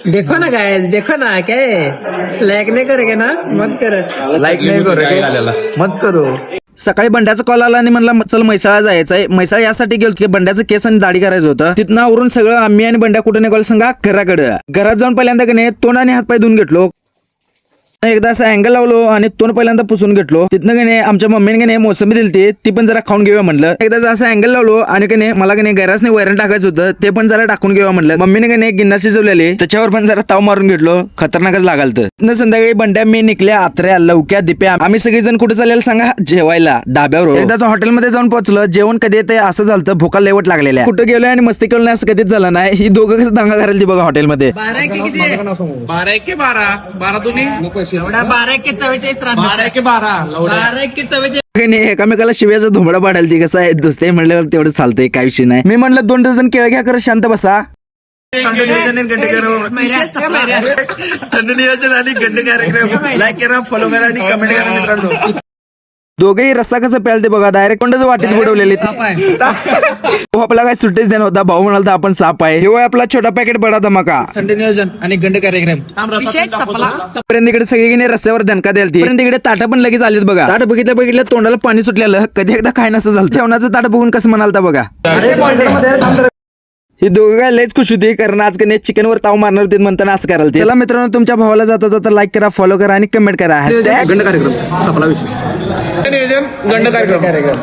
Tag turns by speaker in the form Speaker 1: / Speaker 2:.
Speaker 1: देखो ना गाइस, देखो ना काय लाइक नहीं करोगे ना मत करो,
Speaker 2: लाईक नाही करू मत करू.
Speaker 3: सकाळी बंड्याचा कॉल आला आणि म्हणला चल म्हैसाळा जायचंय. म्हैसाळ यासाठी गेलो की बंड्याचं केस आणि दाढी करायचं होतं. तिथनं आवरून सगळं आम्ही आणि बंड्या कुठे निघालो सांगा घराकडे. घरात जाऊन पहिल्यांदा की नाही तोंड आणि हातपाय धुवून घेतलो. एकदा असं अँगल लावलो आणि तोंड पहिल्यांदा पुसून घेतलो. तिथनं की नाही आमच्या मम्मीने की नाही मोसंबी दिली ती पण जरा खाऊन घेऊया म्हणलं. एकदा असं अँगल लावलो आणि की नाही मला की नाही गॅरासने वैरण टाकायचं होतं ते पण जरा टाकून घेऊया म्हणलं. मम्मीने की नाही गिन्ना शिजवलेली त्याच्यावर पण जरा ताव मारून घेतलो. खतरनाकच लागाल तर. तिथनं संध्याकाळी बंड्या मी निकल्या आत्र्या लवक्या दिप्या आम्ही सगळेजण कुठे चाललेलं सांगा जेवायला डाब्यावर. एकदा हॉटेलमध्ये जाऊन पोहोचलो. जेवण कधी येते असं झालं भुका लेवट लागलेल्या. कुठं गेलोय आणि मस्ती केलं नाही असं कधीच झालं नाही. ही दोघं कसं दंगा करायला ती बघा हॉटेलमध्ये.
Speaker 1: 12
Speaker 3: एकामेकाला शिव्याचा धुमडा पाडायला ती कसं आहे दुसरे म्हणल्यावर तेवढं चालतंय काय विषय नाही. मी म्हणलं 2 डझन केळ घ्या करत शांत बसा.
Speaker 2: थंड नियोजन आणि घंटे कार्यक्रम लाईक करा फॉलो करा आणि कमेंट करा मित्रांनो.
Speaker 3: दोघेही रस्सा कसं प्याल ते बघा डायरेक्ट तोंडच वाटेत बुडवलेले. हो आपला काय सुट्टीच देणं होता. भाऊ म्हणाल तर आपण साप आहे. हे आपला छोटा पॅकेट बडा धमाका.
Speaker 2: थंड नियोजन आणि घंट कार्यक्रम
Speaker 3: पर्यंत इकडे सगळी रस्त्यावर धनका द्याल ती. पर्यंत इकडे ताटा पण लगेच आलेत बघा. ताट बघितलं तोंडाला पाणी सुटलेलं. कधी एकदा काय नसं झालं. जेवणाचं ताट बघून कसं म्हणाल बघा. ही दोघं काय लयच खुश होती कारण आज कधी चिकन वर ताव मारणार होते म्हणताना असं कराल. चला मित्रांनो तुमच्या भावाला जाता जाता लाईक करा फॉलो करा आणि कमेंट करा.
Speaker 2: घंट कार्यक्रम संपला विषय. नियोजन घंट कार्यक्रम.